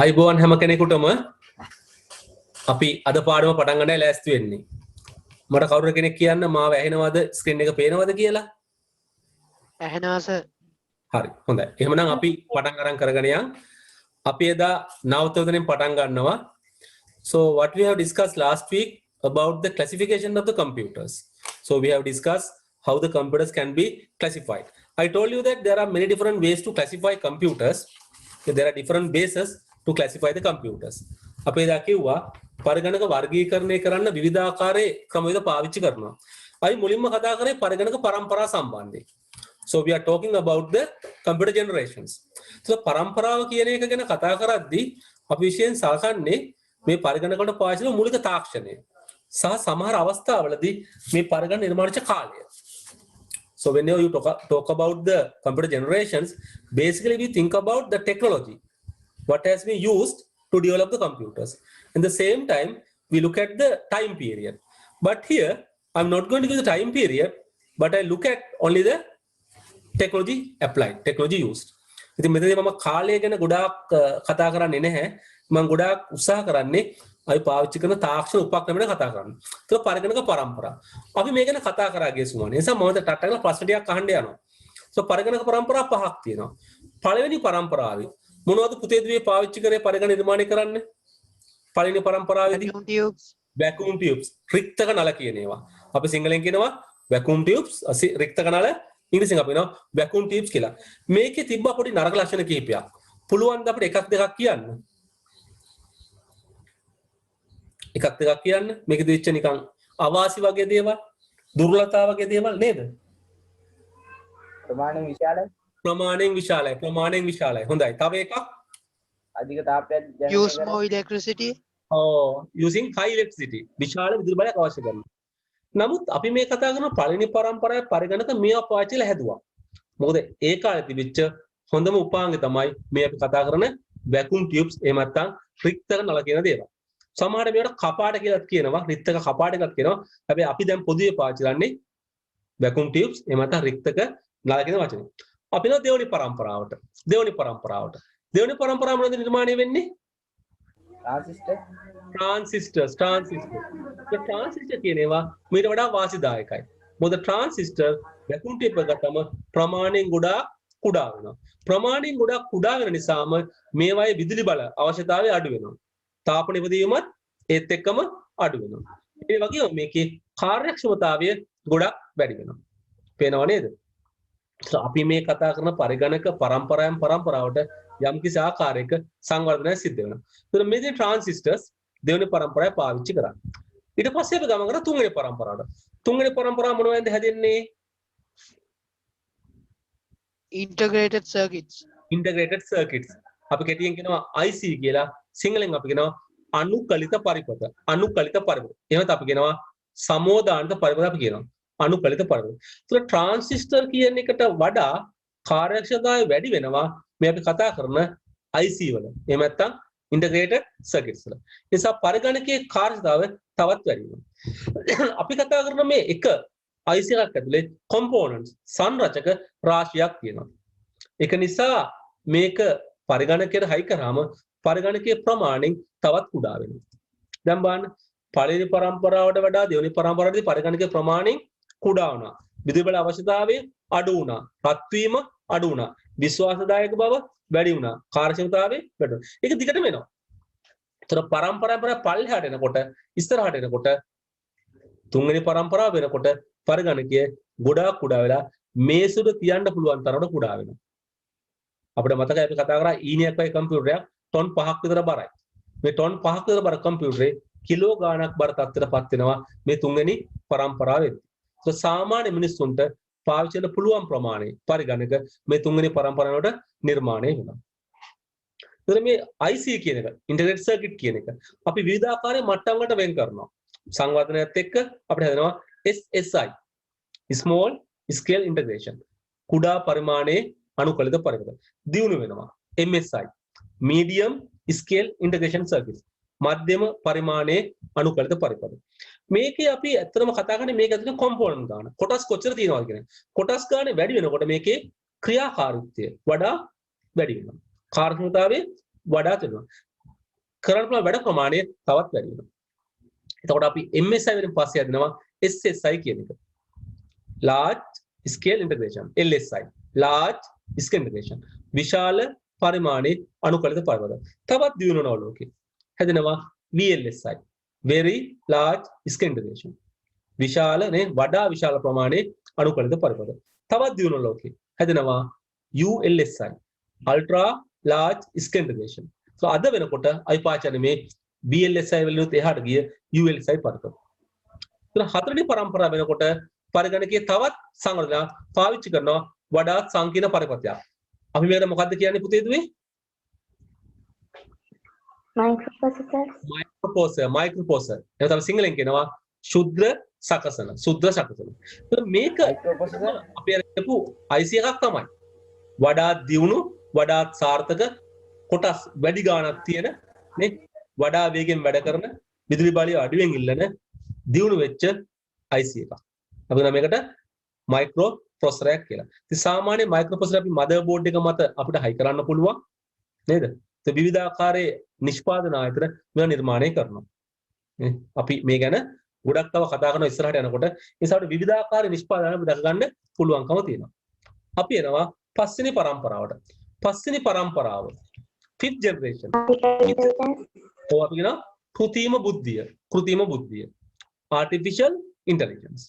අයිබෝන් හැම කෙනෙකුටම අපි අද පාඩම පටන් ගන්නයි ලෑස්ති වෙන්නේ. මට කවුරු කෙනෙක් කියන්න මාව ඇහෙනවද ස්ක්‍රීන් එක පේනවද කියලා? ඇහෙනවා සර්. හරි. හොඳයි. එහෙනම් අපි පටන් අරන් කරගෙන යන්. අපි එදා නවතවදෙනින් පටන් ගන්නවා. So what we have discussed last week about the classification of the computers. So we have discussed how the computers can be classified. I told you that there are many different ways to classify computers. There are different bases to classify the computers. අපි එදා කිව්වා පරිගණක වර්ගීකරණය කරන්න විවිධාකාරයේ ක්‍රමවේද පාවිච්චි කරනවා. අපි මුලින්ම කතා කරේ පරිගණක පරම්පරා සම්බන්ධයෙන්. So we are talking about the computer generations. So පරම්පරාව කියන එක ගැන කතා කරද්දී අපි විශේෂයෙන් සලකන්නේ මේ පරිගණක වලට පාවිච්චි කරන මූලික තාක්ෂණය සහ සමහර අවස්ථාවලදී මේ පරිගණක නිර්මාණච්ච කාලය. So whenever you talk about the computer generations, basically we think about the technology, what has been used to develop the computers. At the same time, we look at the time period. But here, I'm not going to give the time period, but I look at only the technology applied, technology used. ඉතින් මෙතනදී මම කාලය ගැන ගොඩාක් කතා කරන්නේ නැහැ. මම ගොඩාක් උත්සාහ කරන්නේ අපි පාවිච්චි කරන තාක්ෂණ උපක්‍රම ගැන කතා කරන්න. ඒක පරිගණක පරම්පරාව. අපි මේ ගැන කතා කරා ගිය සුමානේ. ඒ නිසා මම ටක් ටක් ප්‍රශ්න ටිකක් අහන්න යනවා. So පරිගණක පරම්පරා පහක් තියෙනවා. පළවෙනි පරම්පරාවේ මොනවද පුතේද මේ පාවිච්චි කරේ පරිගණක නිර්මාණය කරන්න? පළවෙනි පරම්පරාවේදී vacuum tubes රික්තක නල කියන ඒවා. අපි සිංහලෙන් කියනවා vacuum tubes රික්තක නල, ඉංග්‍රීසියෙන් අපි කියනවා vacuum tubes කියලා. මේකේ තිබ්බ පොඩි නරක ලක්ෂණ කිහිපයක්. පුළුවන් ද අපිට එකක් දෙකක් කියන්න? එකක් දෙකක් කියන්න. මේකෙදි වෙච්ච නිකන් අවාසි වගේ දේවල්, දුර්වලතා වගේ දේවල් නේද? ප්‍රමාණයෙන් විශාලයි. ප්‍රමාණයෙන් විශාලයි. හොඳයි. තව එකක් අධික තාපයක් use more electricity. using high electricity. විශාල විදුලි බලයක් අවශ්‍ය කරනවා. නමුත් අපි මේ කතා කරන පළවෙනි පරම්පරාවේ පරිගණක මේවා පාවිච්චිලා හැදුවා. මොකද ඒ කාලේ තිබිච්ච හොඳම උපාංගය තමයි මේ අපි කතා කරන vacuum tubes එහෙම නැත්නම් රික්තක නල කියන දේවල්. සමහර මේවට කපාට කියලාත් කියනවා, රික්තක කපාට කියලාත් කියනවා. හැබැයි අපි දැන් පොදුවේ පාවිච්චි කරන්නේ vacuum tubes එහෙම නැත්නම් රික්තක නල කියන වචනේ. අපි යනවා දෙවෙනි පරම්පරාවට. දෙවෙනි පරම්පරාව මොනවද නිර්මාණය වෙන්නේ? Transistors. The transistor කියන ඒවා මීට වඩා වාසිදායකයි. මොකද transistor vacuum tube එක ගත්තම ප්‍රමාණයෙන් ගොඩාක් කුඩා වෙනවා. ප්‍රමාණයෙන් ගොඩාක් කුඩා වෙන නිසාම මේවායේ විදුලි බල අවශ්‍යතාවය අඩු වෙනවා. තාපන ඉදීමත් ඒත් එක්කම අඩු වෙනවා. ඒ වගේම මේකේ කාර්යක්ෂමතාවය ගොඩක් වැඩි වෙනවා. පේනව නේද? අපි මේ කතා කරන පරිගණක පරම්පරාවෙන් පරම්පරාවට යම්කිසි ආකාරයක සංවර්ධනයක් සිද්ධ වෙනවා. ඒතර මේ ට්‍රාන්සිස්ටර්ස් දෙවෙනි පරම්පරාවේ පාවිච්චි කරා. ඊට පස්සේ අපි ගමන් කරා තුන්වෙනි පරම්පරාවට. තුන්වෙනි පරම්පරාව මොනවද හැදෙන්නේ? integrated circuits. අපි කෙටියෙන් කියනවා IC කියලා. සිංහලෙන් අපි කියනවා අනුකලිත පරිපථ. එහෙමත් අපි කියනවා සමෝදානිත පරිපථ අපි කියනවා. අනුකලිත පරිපථ. ඒතර ට්‍රාන්සිස්ටර් කියන එකට වඩා කාර්යක්ෂමතාවය වැඩි වෙනවා මේ අපි කතා කරන IC වල. එහෙම නැත්නම් integrated circuits වල. ඒ නිසා පරිගණකයේ කාර්යතාවය තවත් වැඩි වෙනවා. අපි කතා කරන මේ එක IC එකක් ඇතුලේ components සංරචක රාශියක් තියෙනවා. ඒක නිසා මේක පරිගණකයට හයි කරාම පරිගණකයේ ප්‍රමාණයෙන් තවත් කුඩා වෙනවා. දැන් බලන්න පළවෙනි පරම්පරාවට වඩා දෙවෙනි පරම්පරාවේදී පරිගණකයේ ප්‍රමාණයෙන් කුඩා වුණා. විදුලි බල අවශ්‍යතාවය අඩු වුණා. රත් වීම අඩු වුණා. විශ්වාසදායක බව වැඩි වුණා. කාර්යක්ෂමතාවය වැඩි වුණා. ඒක දිගටම එනවා. ඒතර පරම්පරාව පල්ලෙහාට එනකොට ඉස්සරහට එනකොට තුන්වෙනි පරම්පරාව වෙනකොට පරිගණකය ගොඩාක් කුඩා වෙලා මේසුද තියන්න පුළුවන් තරමට කුඩා වෙනවා. අපිට මතකයි අපි කතා කරා ඊනියක් වගේ කම්පියුටරයක් ටොන් 5ක් විතර බරයි. මේ ටොන් 5ක් විතර බර කම්පියුටරේ කිලෝ ගාණක් බර තත්ත්වයටපත් වෙනවා මේ තුන්වෙනි පරම්පරාවෙත්. ඒක සාමාන්‍ය මිනිස්සුන්ට පාවිච්චි කරන්න පුළුවන් ප්‍රමාණය පරිගණක මේ තුන්වෙනි පරම්පරාවට නිර්මාණය වෙනවා. එතන මේ IC කියන එක integrated circuit කියන එක අපි විවිධාකාරයේ මට්ටම් වලට වෙන් කරනවා. සංවර්ධනයත් එක්ක අපිට හදනවා SSI small scale integration. කුඩා පරිමාණයේ අනුකලිත පරිපථ. දියුණු වෙනවා. MSI medium scale integration circuits. මධ්‍යම පරිමාණයේ අනුකලිත පරිපථ. මේකේ අපි ඇත්තටම කතා කරන්නේ මේක ඇතුලේ කොම්පොනන්ට් ගන්න. කොටස් කොච්චර තියෙනවද කියන එක. කොටස් ගන්න වැඩි වෙනකොට මේකේ ක්‍රියාකාරීත්වය වඩා වැඩි වෙනවා. කාර්යක්ෂමතාවය වඩා තියෙනවා. කරන්න පුළුවන් වැඩ ප්‍රමාණය තවත් වැඩි වෙනවා. එතකොට අපි MSI වලින් පස්සේ යදිනවා SSI කියන එක. large scale integration LSI large scale integration විශාල පරිමාණයේ අනුකලිත පර්වත. තවත් දියුණු වෙනවා ලෝකේ. හැදෙනවා VLSI very large scale integration විශාල නේ වඩා විශාල ප්‍රමාණයේ අනුකලිත පර්වත. තවත් දියුණු ලෝකේ. හැදෙනවා ULSI ultra large scale integration. so අද වෙනකොට අයිපාචන මේ VLSI වලින් එහාට ගිය ULSI පර්වත. එතන හතරවෙනි පරම්පරාව වෙනකොට පරිගණකයේ තවත් සංවර්ධන පාවිච්චි කරනවා වඩා සංකීර්ණ පරිපථයක්. අපි මේකට මොකද්ද කියන්නේ පුතේ දුවේ? මයික්‍රෝප්‍රොසෙසර්. එහෙනම් තමයි සිංහලෙන් කියනවා ශුද්ධ සකසන. මේක අපි අරපු IC එකක් තමයි. වඩා දියුණු, වඩා සාර්ථක කොටස් වැඩි ගාණක් තියෙන නේ වඩා වේගෙන් වැඩ කරන විදුලි බලය අඩුවෙන් ඉල්ලන දියුණු වෙච්ච IC එකක්. අපි නම් මේකට මයික්‍රෝ ප්‍රොසෙසරයක් කියලා. ඉතින් සාමාන්‍ය මයික්‍රෝ ප්‍රොසෙසර් අපි මදර් බෝඩ් එක මත අපිට හයි කරන්න පුළුවන් නේද? ඒ විවිධාකාරයේ නිෂ්පාදන ආයතන මේවා නිර්මාණය කරනවා. අපි මේ ගැන ගොඩක් තව කතා කරනවා ඉස්සරහට යනකොට. ඒ නිසා අපිට විවිධාකාරයේ නිෂ්පාදන අපි දැක ගන්න පුළුවන්කම තියෙනවා. අපි එනවා පස්වෙනි පරම්පරාවට. පස්වෙනි පරම්පරාව fifth generation. ඔය අපි කියනවා කෘත්‍රිම බුද්ධිය. artificial intelligence.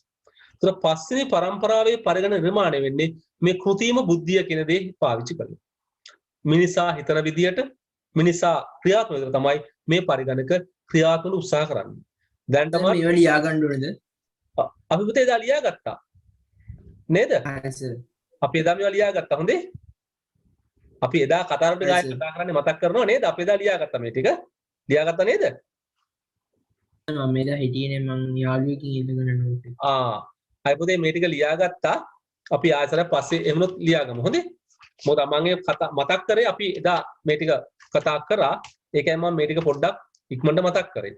तो පස්වෙනි පරම්පරාවේ පරිගණන නිර්මාණය වෙන්නේ මේ කෘත්‍රිම බුද්ධිය කියන දේ පාවිච්චි කරලා. මිනිසා හිතන විදියට මිනිසා ක්‍රියාත්මක විදියට තමයි මේ පරිගණක ක්‍රියාත්මක උත්සාහ කරන්නේ. දැන් තමයි මේවා ලියා ගන්න ඕනේද? අපි පුතේ එදා ලියාගත්තා. නේද? අපි එදා මේවා ලියාගත්තා. හොඳේ. අපි එදා කතා කරන්නේ මතක් කරනවා නේද? අපි එදා ලියාගත්තා මේ ටික. ලියාගත්තා නේද? මම එදා හිටියේ මං යාළුවෙක්ගෙන් ඉල්ලගෙන නෝට් එක. අය පුතේ මේ ටික ලියාගත්තා. අපි ආයෙසරක් පස්සේ එහෙමනොත් ලියාගමු. හොඳේ. මොකද මම කතා මතක් කරේ අපි එදා මේ ටික කතා කරා. ඒකයි මම මේ ටික පොඩ්ඩක් ඉක්මනට මතක් කරේ.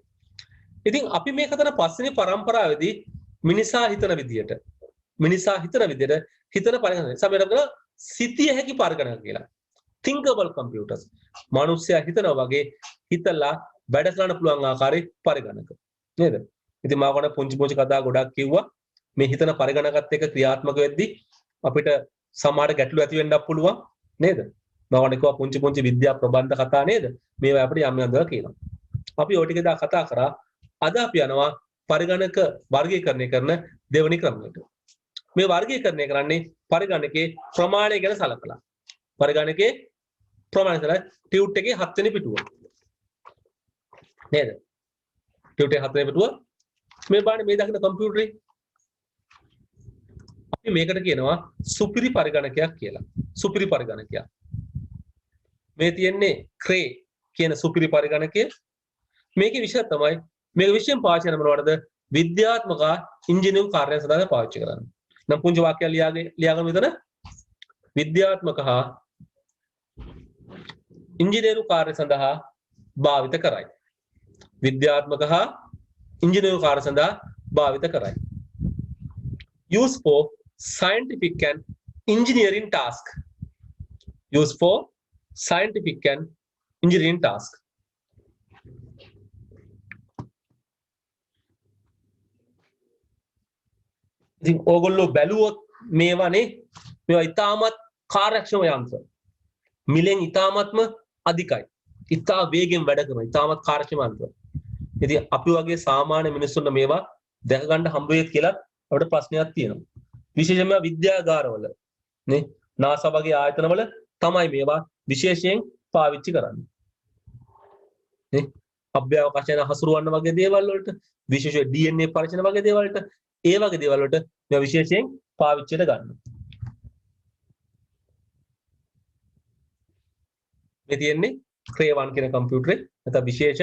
ඉතින් අපි මේ කතන පස්වෙනි පරම්පරාවේදී මිනිසා හිතන විදියට හිතන පරිගණක සමහරවිට සිතිය හැකි පරිගණක කියලා. thinkable computers. මිනිස්සයා හිතනවා වගේ හිතලා වැඩ කරන්න පුළුවන් ආකාරයේ පරිගණක. නේද? ඉතින් මම කොහොමද පුංචි කතා ගොඩක් කිව්වා. මේ හිතන පරිගණකත් එක්ක ක්‍රියාත්මක වෙද්දී අපිට සමහර ගැටලු ඇති වෙන්නත් පුළුවන් නේද? මම වනිකවා පුංචි විද්‍යා ප්‍රබන්ධ කතා නේද? මේවා අපිට යම් යම් දේවල් කියනවා. අපි ওই ටික දා කතා කරා. අද අපි යනවා පරිගණක වර්ගීකරණය කරන දෙවෙනි ක්‍රමයට. මේ වර්ගීකරණය කරන්නේ පරිගණකයේ ප්‍රමාණය ගැන සලකලා. පරිගණකයේ ප්‍රමාණය සලකලා ටියුට් එකේ 7 වෙනි පිටුව. නේද? ටියුට් එකේ 7 වෙනි පිටුව මේ බලන්න මේ දකින්න කම්පියුටරේ අපි මේකට කියනවා සුපිරි පරිගණකයක් කියලා. සුපිරි පරිගණකයක්. මේ තියෙන්නේ ක්‍රේ කියන සුපිරි පරිගණකය. මේකේ විෂය තමයි මේක විශේෂයෙන් පාවිච්චි කරන මොනවද? විද්‍යාත්මක ඉංජිනේරු කාර්යයන් සඳහා පාවිච්චි කරන්නේ. නම් පුංචි වාක්‍යයක් ලියාගන්න විතර විද්‍යාත්මක හා ඉංජිනේරු කාර්ය සඳහා භාවිත කරයි. විද්‍යාත්මක හා ඉංජිනේරු කාර්ය සඳහා භාවිත කරයි. Use for scientific and engineering task. Use for scientific and engineering task. ඉතින් ඕගොල්ලෝ බැලුවොත් මේවානේ මේවා ඉතාමත් කාර්යක්ෂම යන්ත්‍ර. මිලෙන් ඉතාමත්ම අධිකයි. ඉතා වේගෙන් වැඩ කරන ඉතාමත් කාර්යක්ෂම යන්ත්‍ර. ඉතින් අපි වගේ සාමාන්‍ය මිනිස්සුන්ට මේවා දැක ගන්න හම්බ වෙයිද කියලා අපිට ප්‍රශ්නයක් තියෙනවා. විශේෂයෙන්ම විද්‍යාගාරවල නේ NASA වගේ ආයතනවල තමයි මේවා විශේෂයෙන් පාවිච්චි කරන්නේ. නේ අභ්‍යවකාශයන හසුරවන්න වගේ දේවල් වලට විශේෂ DNA පරීක්ෂණ වගේ දේවල් වලට ඒ වගේ දේවල් වලට මේවා විශේෂයෙන් පාවිච්චියට ගන්නවා. මේ තියෙන්නේ Cray 1 කියන කම්පියුටරේ නැත්නම් විශේෂ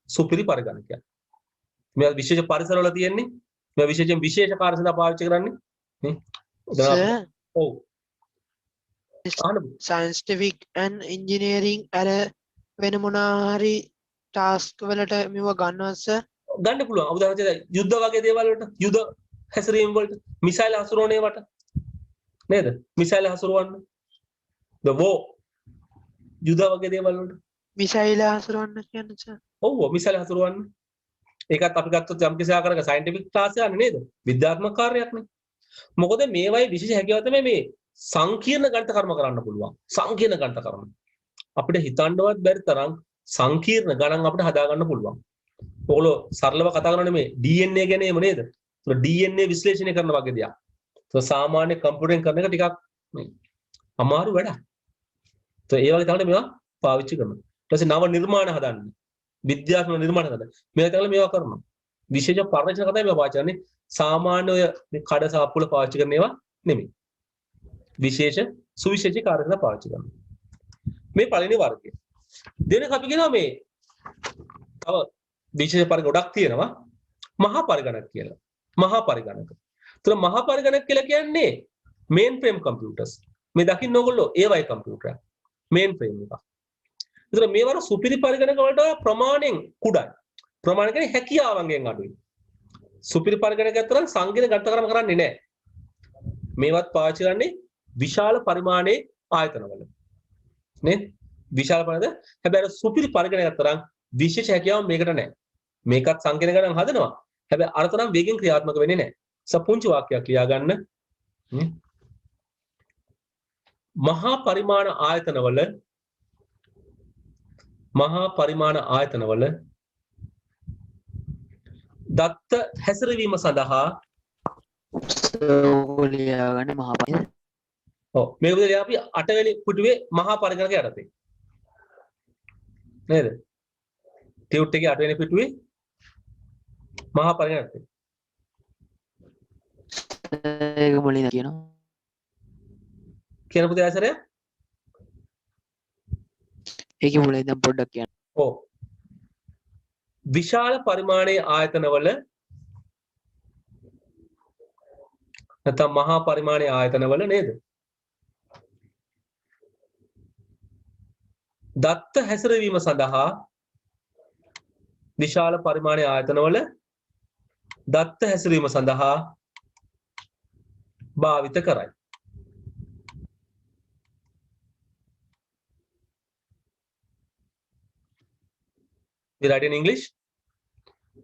සුපිරි පරිගණකයක්. මේ විශේෂ පරිසරවල තියෙන්නේ මේ විශේෂයෙන් විශේෂ කාර්ය සඳහා පාවිච්චි කරන්නේ නේ. ඔව්. scientific and engineering අර වෙන මොනාරි ටාස්ක් වලට මේව ගන්නවා සර්. ගන්න පුළුවන්. උදාහරණයක් යුද්ධ වගේ දේවල් වලට යුද්ධ හැසිරීම් වලට මිසයිල් හසුරවන්නේ වට නේද? මිසයිල් හසුරවන්න. the war යුද්ධ වගේ දේවල් වලට මිසයිල හසුරවන්න කියන්න සර්. ඔව් මිසයිල් හසුරවන්න. ඒකත් අපි ගත්තොත් යම් කිසි ආකාරයක සයන්ටිෆික් ක්ලාස් එකක් නේද? විද්‍යාත්මක කාර්යයක් නේ. මොකද මේවයි විශේෂ හැකියාව තමයි මේ සංකීර්ණ ගණිත කර්ම කරන්න පුළුවන්. සංකීර්ණ ගණිත කර්ම. අපිට හිතන්නවත් බැරි තරම් සංකීර්ණ ගණන් අපිට හදා ගන්න පුළුවන්. ඔයගොල්ලෝ සරලව කතා කරනනේ මේ DNA ගැන එහෙම නේද? ඒක DNA විශ්ලේෂණය කරන වගේ දෙයක්. ඒක සාමාන්‍ය කම්පියුටරෙන් කරන එක ටිකක් අමාරු වැඩක්. ඒ වගේ තමයි මේවා පාවිච්චි කරනවා. ඊට පස්සේ නව නිර්මාණ හදන්න. විද්‍යාත්මක නිර්මාණ හදන්න. මේවා තමයි මේවා කරනවා. විශේෂ පරිශ්‍රණ කතාවේ මේවා පාවිච්චි කරන්නේ සාමාන්‍ය ඔය මේ කඩ සාප්පුවල පාවිච්චි කරන ඒවා නෙමෙයි. විශේෂ සුවිශේෂී කාර්යකට පාවිච්චි කරනවා. මේ පළවෙනි වර්ගය. දෙවෙනි අපි කියනවා මේ තව විශේෂ පරිගණක ගොඩක් තියෙනවා. මහා පරිගණක කියලා. මහා පරිගණක. ඒතර මහා පරිගණක කියලා කියන්නේ මේන් ෆ්‍රේම් කම්පියුටර්ස්. මේ දකින්න ඕගොල්ලෝ ඒවයි කම්පියුටර්. මේන් ෆ්‍රේම් එක. ඒතර මේවර සුපිරි පරිගණක වලට ප්‍රමාණයෙන් කුඩායි. ප්‍රමාණ කියන්නේ හැකියාවන්ගෙන් අඩුයි. සුපිරි පරිගණක අතර සංකීර්ණ ගණිත ක්‍රම කරන්නේ නැහැ. මේවත් පාවිච්චි කරන්නේ විශාල පරිමාණයේ ආයතනවල. නේද? විශාල පරිමාණයද හැබැයි සුපිරි පරිගණක අතර විශේෂ හැකියාවක් මේකට නැහැ. මේකත් සංකීර්ණ ගණන් හදනවා. හැබැයි අර තරම් වේගෙන් ක්‍රියාත්මක වෙන්නේ නැහැ. සපුංචි වාක්‍යයක් ලියා ගන්න. මහා පරිමාණ ආයතනවල දත්ත හැසිරවීම සඳහා ලියාගන්න මහා පරිගණක. ඔව් මේක විදිහට අපි 8 වෙනි පුටුවේ මහා පරිගණක යටතේ නේද? ටියුට් එකේ 8 වෙනි පිටුවේ මහා පරිගණක. ඒක මුලින් කියනවා. කියන පුතේ ආසරය? ඒකේ මුලින් දැන් පොඩ්ඩක් කියන්න. ඔව්. විශාල පරිමාණයේ ආයතනවල නැත්නම් මහා පරිමාණයේ ආයතනවල නේද? දත්ත හැසිරවීම සඳහා විශාල පරිමාණයේ ආයතනවල දත්ත හැසිරවීම සඳහා භාවිත කරයි. We write in English.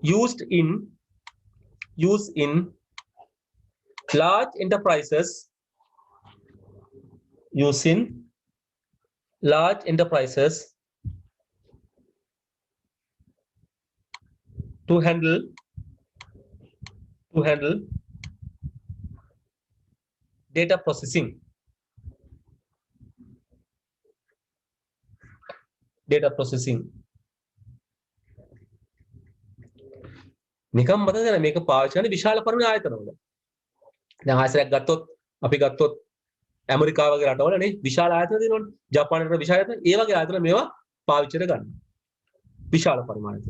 Used in large enterprises. Used in large enterprises to handle data processing. නිකම් මතක ගන්න මේක පාවිච්චි කරන විශාල පරිමාණ ආයතනවල. දැන් ආයතනයක් ගත්තොත් අපි ගත්තොත් ඇමරිකාව වගේ රටවල නේ විශාල ආයතන තියෙනවනේ. ජපානයේ විශාල ආයතන. ඒ වගේ ආයතන මේවා පාවිච්චිට ගන්න. විශාල පරිමාණයක.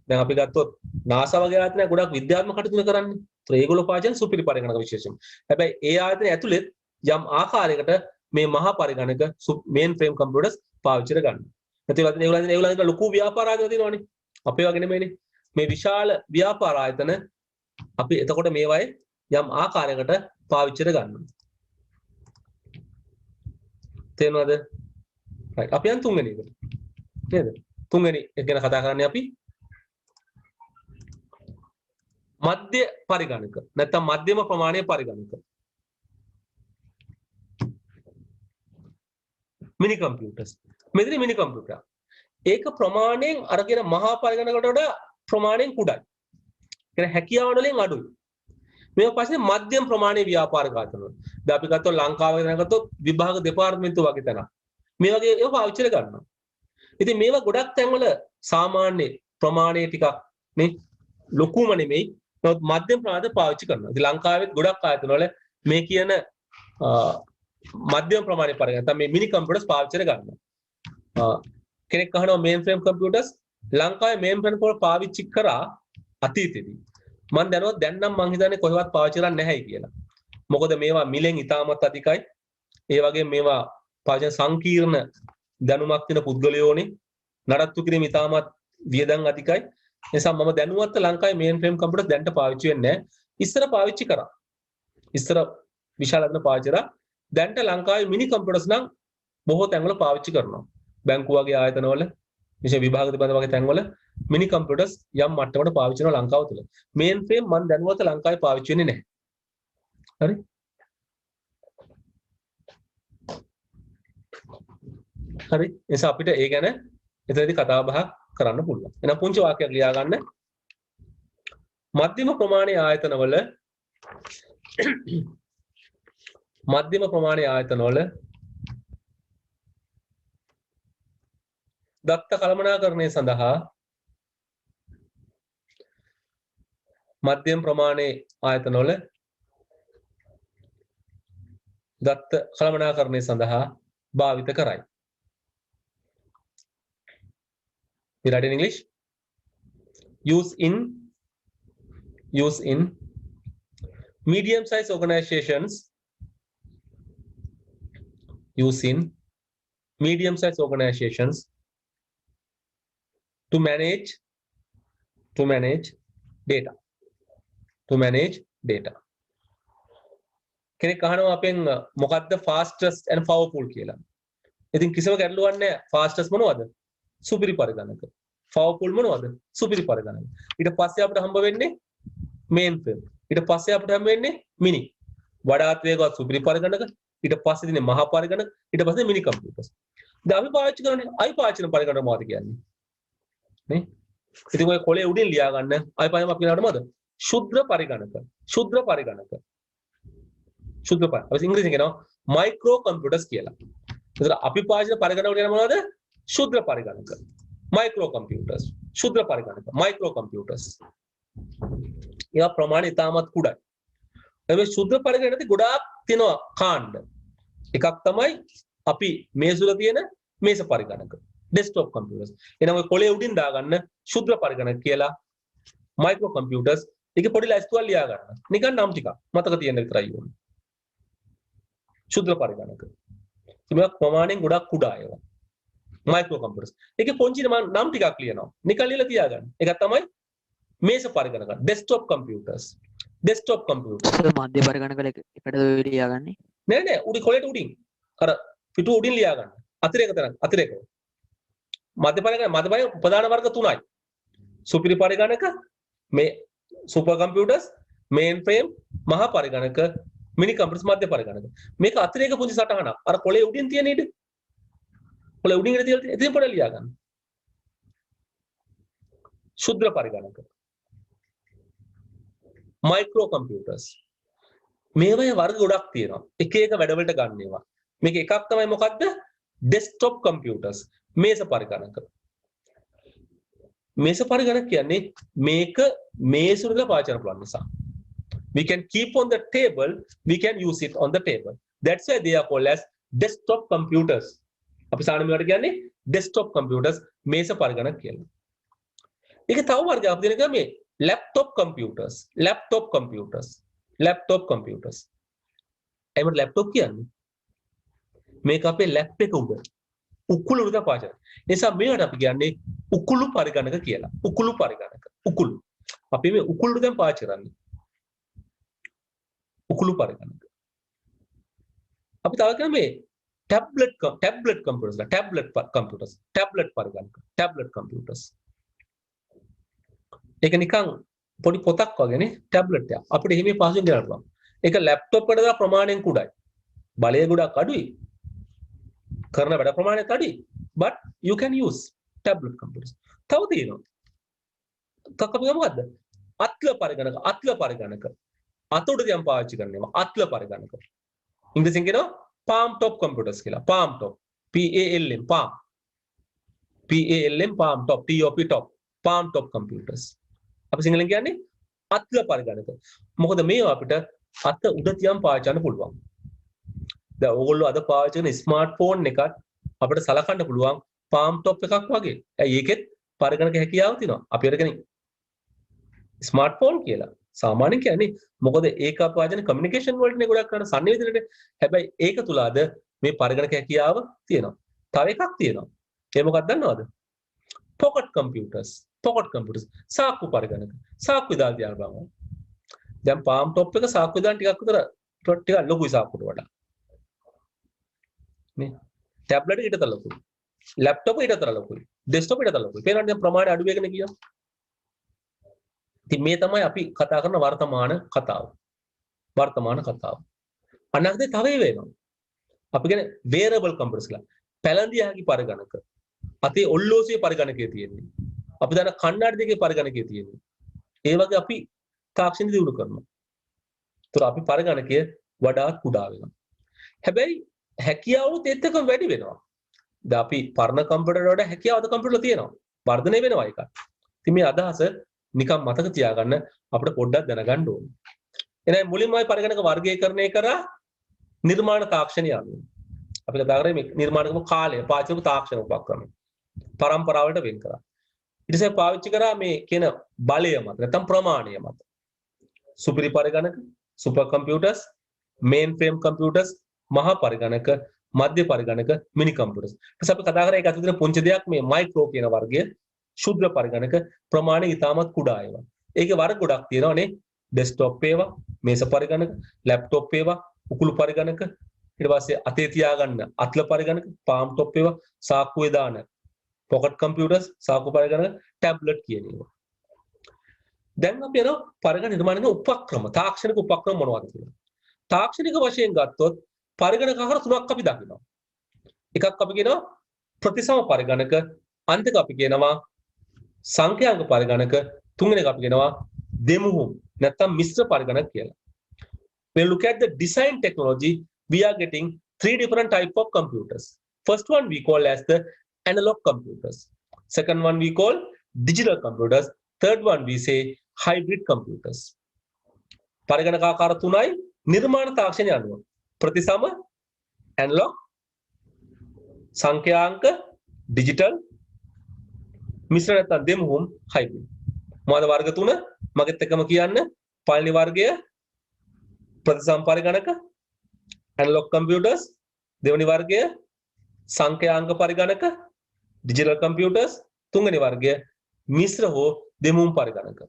දැන් අපි ගත්තොත් NASA වගේ ආයතනයක් ගොඩක් විද්‍යාත්මක කටයුතු කරන්නේ. ඒතර ඒගොල්ලෝ පාවිච්චි කරන සුපිරි පරිගණක විශේෂම. හැබැයි ඒ ආයතන ඇතුළේ යම් ආකාරයකට මේ මහා පරිගණක මේන් ෆ්‍රේම් කම්පියුටර්ස් පාවිච්චිට ගන්න. නැත්නම් ඒගොල්ලෝ ලොකු ව්‍යාපාර ආයතන තියෙනවනේ. අපේ වගේ නෙමෙයිනේ. මේ විශාල ව්‍යාපාර ආයතන අපි එතකොට මේවයි යම් ආකාරයකට පාවිච්චිට ගන්නවා. තේරෙනවද? right අපි යන් තුන්වෙනි එකට. නේද? තුන්වෙනි එක ගැන කතා කරන්නේ අපි මධ්‍ය පරිගණක නැත්නම් මධ්‍යම ප්‍රමාණයේ පරිගණක. මිනි කම්පියුටර්ස්. මෙතන මිනි කම්පියුටර්. ඒක ප්‍රමාණයෙන් අරගෙන මහා පරිගණකකට වඩා ප්‍රමාණයෙන් කුඩායි. කියන්නේ හැකියාව වලින් අඩුයි. මේක පස්සේ මධ්‍යම ප්‍රමාණයේ ව්‍යාපාරික ආයතන. දැන් අපි ගත්තොත් ලංකාවේ දැන් ගත්තොත් විභාග දෙපාර්තමේන්තුව වගේ තැනක්. මේ වගේ ඒවා පාවිච්චි කරගන්නවා. ඉතින් මේවා ගොඩක් තැන්වල සාමාන්‍ය ප්‍රමාණයේ ටිකක් නේ ලොකුම නෙමෙයි. නමුත් මධ්‍යම ප්‍රමාණයට පාවිච්චි කරනවා. ඉතින් ලංකාවේ ගොඩක් ආයතන වල මේ කියන මධ්‍යම ප්‍රමාණයේ පරිගණක නැත්නම් මේ මිනි කම්පියුටර්ස් පාවිච්චි කරගන්නවා. කෙනෙක් අහනවා මේන් ෆ්‍රේම් කම්පියුටර්ස් ලංකාවේ මේන් ෆ්‍රේම් කෝල් පාවිච්චි කරා අතීතෙදී මම දැනුවත් දැන් නම් මං හිතන්නේ කොහෙවත් පාවිච්චි කරන්නේ නැහැයි කියලා. මොකද මේවා මිලෙන් ඉතාමත් අධිකයි. ඒ වගේම මේවා පාවිච්චි සංකීර්ණ දැනුමක් තියෙන පුද්ගලයෝනේ නඩත්තු කිරීම ඉතාමත් වියදම් අධිකයි. ඒ නිසා මම දැනුවත් ලංකාවේ මේන් ෆ්‍රේම් කම්පියුටර් දැන්ට පාවිච්චි වෙන්නේ නැහැ. ඉස්සර පාවිච්චි කරා. ඉස්සර විශාල අධින පාවිච්චි කරා. දැන්ට ලංකාවේ මිනි කම්පියුටර්ස් නම් බොහෝ තැන්වල පාවිච්චි කරනවා. බැංකුව වගේ ආයතනවල විශේෂ විභාග දෙබඳ වගේ තැන්වල මිනි කම්පියුටර්ස් යම් මට්ටමකට පාවිච්චි කරනවා ලංකාව තුළ. මේන් ෆ්‍රේම් මම දැනුවත් ලංකාවේ පාවිච්චි වෙන්නේ නැහැ. හරි? හරි. එනිසා අපිට ඒ ගැන එතනදී කතා බහ කරන්න පුළුවන්. එහෙනම් පුංචි වාක්‍යයක් ලියා ගන්න. මධ්‍යම ප්‍රමාණයේ ආයතනවල දත්ත කළමනාකරණය සඳහා මධ්‍යම ප්‍රමාණයේ ආයතනවල දත්ත කළමනාකරණය සඳහා භාවිත කරයි. We write in English. Use in medium-sized organizations. Use in medium-sized organizations to manage data. To manage data. කෙනෙක් අහනවා අපෙන් මොකක්ද fastest and powerful කියලා. ඉතින් කිසිම ගැටලුවක් නැහැ. fastest මොනවද? සුපිරි පරිගණක. powerful මොනවද? සුපිරි පරිගණක. ඊට පස්සේ අපිට හම්බ වෙන්නේ mainframe. ඊට පස්සේ අපිට හම්බ වෙන්නේ mini. වඩාත් වේගවත් සුපිරි පරිගණක. ඊට පස්සේ දිනේ මහා පරිගණක. ඊට පස්සේ mini computers. දැන් අපි පාවිච්චි කරන්නේ අයි පාවිච්චි කරන පරිගණක මොකක්ද කියන්නේ? නේ? ඉතින් ඔය කොලේ උඩින් ලියා ගන්න අයි පාවිච්චි අපි කියනවාට මොකද? ශුද්ධ පරිගණක. අපි ඉංග්‍රීසියෙන් කියනවා මයික්‍රෝ කම්පියුටර්ස් කියලා. ඒතර අපි පාවිච්චි කරන පරිගණක වල මොනවද? ශුද්ධ පරිගණක. Micro computers. ශුද්ධ පරිගණක. Micro computers. ඒවා ප්‍රමාණය ඉතාමත් කුඩායි. මේ ශුද්ධ පරිගණකදී ගොඩාක් තියෙනවා කාණ්ඩ. එකක් තමයි අපි මේසුල තියෙන මේස පරිගණක. Desktop computers. එහෙනම් ඔය කොලේ උඩින් දාගන්න ශුද්ධ පරිගණක කියලා මයික්‍රෝ කම්පියුටර්ස්. ඒකේ පොඩි ලයිස්තුවක් ලියා ගන්න. නිකන් නම් ටිකක් මතක තියෙන විතරයි ඕනේ. ශුද්ධ පරිගණක. මේවා ප්‍රමාණයෙන් ගොඩක් කුඩා ඒවා. Micro computers. ඒකේ පොන්චි නම් ටිකක් ලියනවා. නිකන් ලියලා තියාගන්න. ඒක තමයි මේස පරිගණක. Desktop computers. Desktop computer. මධ්‍ය පරිගණක එකට ලියාගන්නේ. නෑ උඩින් කොලේට උඩින්. අර පිටු උඩින් ලියා ගන්න. අතිරේක තරම් අතිරේක. මධ්‍ය පරිගණක ප්‍රධාන වර්ග තුනයි. සුපිරි පරිගණක, මේ සුපර් කම්පියුටර්ස්, මේන් ෆ්‍රේම්, මහා පරිගණක, මිනි කම්පියුටර්ස් මධ්‍ය පරිගණක. මේක අතිරේක පුංචි සටහනක්. අර කොලේ උඩින් තියෙන ඉඩ. කොලේ උඩින් ඉඳ තියලා ඉතින් පොඩ ලියා ගන්න. ශුද්ධ පරිගණක. Micro computers. මේවයේ වර්ග ගොඩක් තියෙනවා. එක එක වැඩවලට ගන්න ඒවා. මේක එකක් තමයි මොකද්ද? Desktop computers. මේස පරිගණක. මේස පරිගණක කියන්නේ මේක මේසුරල පාවිච්චි කරන්න පුළුවන් නිසා. We can keep on the table, we can use it on the table. That's why they are called as desktop computers. අපි සාමාන්‍යයෙන් මේවට කියන්නේ desktop computers මේස පරිගණක කියලා. ඒක තව වර්ගයක් අපි දෙන මේ laptop computers. එහෙනම් laptop කියන්නේ මේක අපේ ලැප් එක උඩ උකුල උඩ පාවිච්චි කරනවා. ඒ නිසා මේවට අපි කියන්නේ උකුළු පරිගණක කියලා. උකුළු පරිගණක. උකුළු. අපි මේ උකුළු දැන් පාවිච්චි කරන්නේ. උකුළු පරිගණක. අපි තව කියන මේ tablet computers, tablet පරිගණක. tablet computers. ඒක නිකන් පොඩි පොතක් වගේනේ ටැබ්ලට් එක. අපිට එහෙම පාසුවෙන් ගන්න පුළුවන්. ඒක ලැප්ටොප් එකට දාලා ප්‍රමාණයෙන් කුඩායි. බලය ගොඩක් අඩුයි. කරන වැඩ ප්‍රමාණයත් අඩුයි. But you can use tablet computers. තව තියෙනවා. තව මොකද්ද? අත්ල පරිගණක. අත උඩ තියන් පාවිච්චි කරනවා. අත්ල පරිගණක. ඉංග්‍රීසියෙන් කියනවා palm top computers කියලා. palm top. PALM palm. palm top. top. palm top computers. අපි සිංහලෙන් කියන්නේ අත්ල පරිගණක. මොකද මේවා අපිට අත උඩ තියන් පාවිච්චි කරන්න පුළුවන්. දැන් ඕගොල්ලෝ අද පාවිච්චි කරන ස්මාර්ට්ෆෝන් එකත් අපිට සලකන්න පුළුවන් palm top එකක් වගේ. ඇයි ඒකෙත් පරිගණක හැකියාව තියෙනවා. අපි අර කියන්නේ ස්මාර්ට්ෆෝන් කියලා. සාමාන්‍යයෙන් කියන්නේ මොකද ඒක අපවාදන කමියුනිකේෂන් වලටනේ ගොඩක් කරන සංනිවේදනයේ. හැබැයි ඒක තුල අද මේ පරිගණක හැකියාව තියෙනවා. තව එකක් තියෙනවා. ඒ මොකක්ද දන්නවද? pocket computers. සාක්කු පරිගණක. සාක්කු දාලා තියන්න බලන්න. දැන් palm top එක සාක්කු දාන්න ටිකක් ලොකුයි සාක්කුවට වඩා. නේ ටැබ්ලට් එකට ලොකුයි. ලැප්ටොප් ඊටතර ලොකුයි. ඩෙස්ක්ටොප් ඊටතර ලොකුයි. පේනවද දැන් ප්‍රමාණය අඩු වෙගෙන ගියා. ඉතින් මේ තමයි අපි කතා කරන වර්තමාන කතාව. වර්තමාන කතාව. අනාගතේ තව වෙනවා. අපි කියන්නේ wearable computers කියලා. පැලඳිය හැකි පරිගණක. අතේ ඔල්ලෝසිය පරිගණකයේ තියෙන්නේ. අපි දන්න කණ්ණාඩි දෙකේ පරිගණකයේ තියෙන්නේ. ඒ වගේ අපි තාක්ෂණය දියුණු කරනවා. ඒතර අපි පරිගණකය වඩාත් කුඩා වෙනවා. හැබැයි හැකියාවලුත් ඒත් එක්කම වැඩි වෙනවා. දැන් අපි පරණ කම්පියුටර් වල හැකියාව අද කම්පියුටර් වල තියෙනවා. වර්ධනය වෙනවා ඒක. ඉතින් මේ අදහස නිකන් මතක තියාගන්න අපිට පොඩ්ඩක් දැනගන්න ඕනේ. එහෙනම් මුලින්ම අපි පරිගණක වර්ගීකරණය කරා නිර්මාණ තාක්ෂණය අනුව. අපි කතා කරේ මේ නිර්මාණ කරපු කාලය පාවිච්චි කරපු තාක්ෂණ උපක්‍රම. පරම්පරාවලට වෙන් කරා. ඊට පස්සේ පාවිච්චි කරා මේ කියන බලය මත නැත්නම් ප්‍රමාණය මත. සුපිරි පරිගණක, සුපර් කම්පියුටර්ස්, මේන් ෆ්‍රේම් කම්පියුටර්ස්, මහා පරිගණක, මධ්‍ය පරිගණක, මිනි කම්පියුටර්ස්. ඊට අපි කතා කරා ඒක අතර පුංචි දෙයක් මේ මයික්‍රෝ කියන වර්ගය, ශුද්‍ර පරිගණක, ප්‍රමාණය ඉතාමත් කුඩා ඒවා. ඒකේ වර්ග ගොඩක් තියෙනවා නේ. ඩෙස්ක්ටොප් ඒවා, මේස පරිගණක, ලැප්ටොප් ඒවා, උකුළු පරිගණක, ඊට පස්සේ අතේ තියාගන්න අත්ල පරිගණක, පාම් টොප් ඒවා, සාක්කුවේ දාන පොකට් කම්පියුටර්ස්, සාක්කු පරිගණක, ටැබ්ලට් කියන ඒවා. දැන් අපි යනවා පරිගණක නිර්මාණය කරන උපක්‍රම, තාක්ෂණික උපක්‍රම මොනවද කියලා. තාක්ෂණික වශයෙන් ගත්තොත් පරිගණක ආකාර තුනක් අපි දකිනවා. එකක් අපි කියනවා ප්‍රතිසම පරිගණක, අන්තික අපි කියනවා සංඛ්‍යාංක පරිගණක, තුන්වෙනි එක අපි කියනවා දෙමුහුම් නැත්නම් මිශ්‍ර පරිගණක කියලා. When you look at the design technology, we are getting three different type of computers. First one we call as the analog computers. Second one we call digital computers. Third one we say hybrid computers. පරිගණක ආකාර තුනයි නිර්මාණ තාක්ෂණය අනුව. ප්‍රතිසම, analog, සංඛ්‍යාංක, digital, මිශ්‍ර නැත්නම් දෙමුහුම්, hybrid. මොනවාද වර්ග තුන? මගෙත් එකම කියන්න. පළවෙනි වර්ගය ප්‍රතිසම පරිගණක, analog computers. දෙවෙනි වර්ගය සංඛ්‍යාංක පරිගණක, digital computers. තුන්වෙනි වර්ගය මිශ්‍ර හෝ දෙමුහුම් පරිගණක,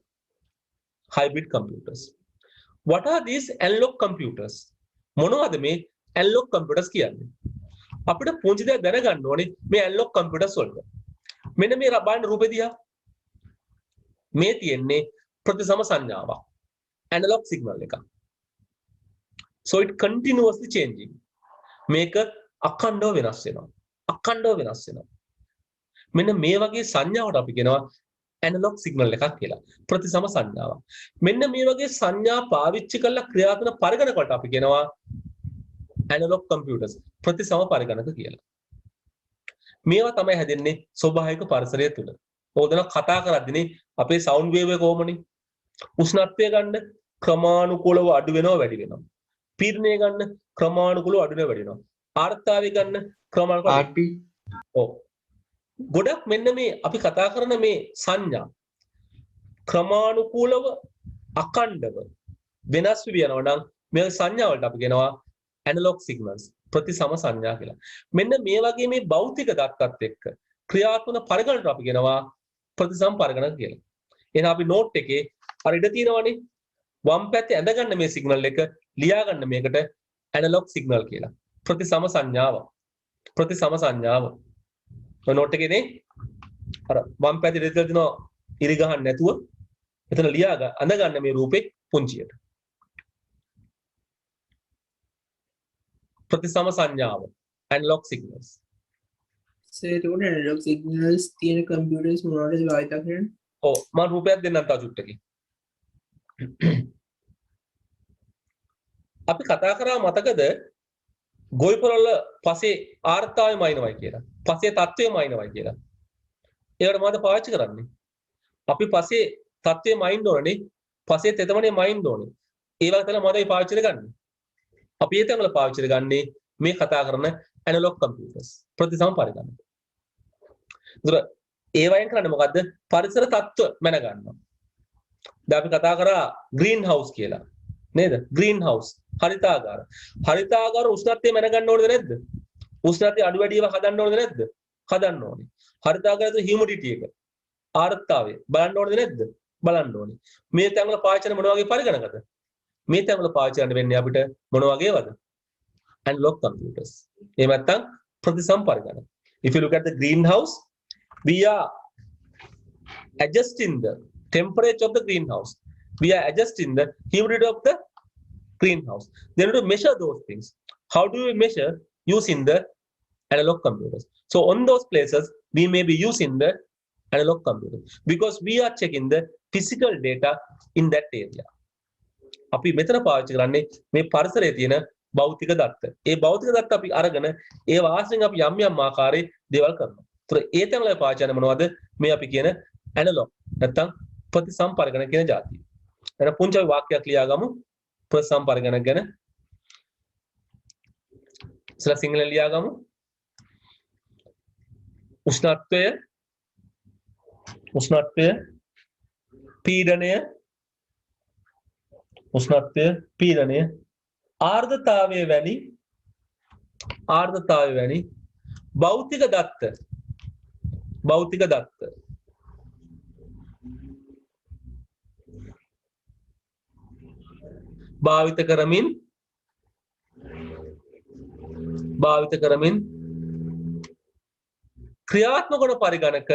hybrid computers. What are these analog computers? මොනවද මේ analog computers කියන්නේ? අපිට පුංචි දෙයක් දැනගන්න ඕනේ මේ analog computers වලට. මෙන්න මේ බලන්න රූපෙ දිහා. මේ තියෙන්නේ ප්‍රතිසම සංඥාවක්. analog signal එකක්. So it continuously changing. මේක අඛණ්ඩව වෙනස් වෙනවා. අඛණ්ඩව වෙනස් වෙනවා. මෙන්න මේ වගේ සංඥාවට අපි කියනවා analog signal එකක් කියලා. ප්‍රතිසම සංඥාවක්. මෙන්න මේ වගේ සංඥා පාවිච්චි කරලා ක්‍රියාත්මක පරිගණක වලට අපි කියනවා analog computers. ප්‍රතිසම පරිගණක කියලා. මේවා තමයි හැදෙන්නේ ස්වභාවික පරිසරය තුල. ඕදන කතා කරද්දී අපේ sound wave එක කොහොමනේ? උෂ්ණත්වය ගන්න ක්‍රමානුකූලව අඩු වෙනවා වැඩි වෙනවා. පීඩනය ගන්න ක්‍රමානුකූලව අඩු වෙනවා වැඩි වෙනවා. ආර්තාවය ගන්න ක්‍රමානුකූලව RP. ඔව්. ගොඩක් මෙන්න මේ අපි කතා කරන මේ සංඥා ක්‍රමානුකූලව අඛණ්ඩව වෙනස් වී යනවා නම් මේ සංඥා වලට අපි කියනවා analog signals, ප්‍රතිසම සංඥා කියලා. මෙන්න මේ වගේ මේ භෞතික දත්තත් එක්ක ක්‍රියාත්මක පරිගණකට අපි කියනවා ප්‍රතිසම පරිගණක කියලා. එහෙනම් අපි නෝට් එකේ අර ඉඳ තියෙනවනේ වම් පැත්තේ ඇඳ ගන්න මේ සිග්නල් එක ලියා ගන්න මේකට analog signal කියලා. ප්‍රතිසම සංඥාව. ප්‍රතිසම සංඥාව. නෝට් එකේනේ අර වම් පැත්තේ ඉඳ තියෙනවා ඉරි ගහන්න නැතුව එතන ලියා අඳ ගන්න මේ රූපේ පුංචියට. ප්‍රතිසම සංඥාව. analog signals. ඒකට analog signals තියෙන computers මොනවද භාවිත කරන්නේ? ඔව් මම රූපයක් දෙන්නම් තා චුට්ටකින්. අපි කතා කරා මතකද ගොවිපළවල පසේ ආර්තාවය මයින්වයි කියලා. පසේ තත්ත්වය මයින්වයි කියලා. ඒකට මොකද පාවිච්චි කරන්නේ? අපි පසේ තත්ත්වය මයින්ඩ් ඕනේ. පසේ තෙතමනේ මයින්ඩ් ඕනේ. ඒ වගේ තමයි මොකද පාවිච්චි කරගන්නේ? අපි ඒ තැන්වල පාවිච්චි කරගන්නේ මේ කතා කරන analog computers. ප්‍රතිසම පරිගණක. ඒතර ඒ වයින් කරන්නේ මොකද්ද? පරිසර තත්ත්ව මැන ගන්නවා. දැන් අපි කතා කරා green house කියලා. නේද? green house හරිතාගාර. හරිතාගාර උෂ්ණත්වය මැන ගන්න ඕනේද නැද්ද? උෂ්ණත්වය අඩු වැඩි ඒවා හදන්න ඕනේද නැද්ද? හදන්න ඕනේ. හරිතාගාරයේ humidity එක ආර්ද්‍රතාවය බලන්න ඕනේද නැද්ද? බලන්න ඕනේ. මේ තැන්වල පාවිච්චි කරන මොන වගේ පරිගණකද? මේ තැන්වල පාවිච්චි කරන්න වෙන්නේ අපිට මොන වගේවද? analog computers. එහෙම නැත්නම් ප්‍රතිසම පරිගණක. If you look at the greenhouse, we are adjusting the temperature of the greenhouse. We are adjusting the humidity of the greenhouse. Then to measure those things. How do we measure? Using the analog computers. So on those places, we may be using the analog computer because we are checking the physical data in that area. අපි මෙතන පාවිච්චි කරන්නේ මේ පරිසරයේ තියෙන භෞතික දත්ත. ඒ භෞතික දත්ත අපි අරගෙන ඒ වාසියෙන් අපි යම් යම් ආකාරයේ දේවල් කරනවා. ඒතර ඒ තැන්වල පාවිච්චි කරන මොනවද? මේ අපි කියන ඇනලොග් නැත්තම් ප්‍රතිසම්පර්කන කියන જાතිය. එහෙනම් පුංචි වාක්‍යයක් ලියාගමු ප්‍රතිසම්පර්කන ගැන. ඉස්සලා සිංහලෙන් ලියාගමු. උෂ්ණත්වය පීඩනය ආර්ද්‍රතාවය වැනි භෞතික දත්ත භාවිත කරමින් ක්‍රියාත්මක වන පරිගණක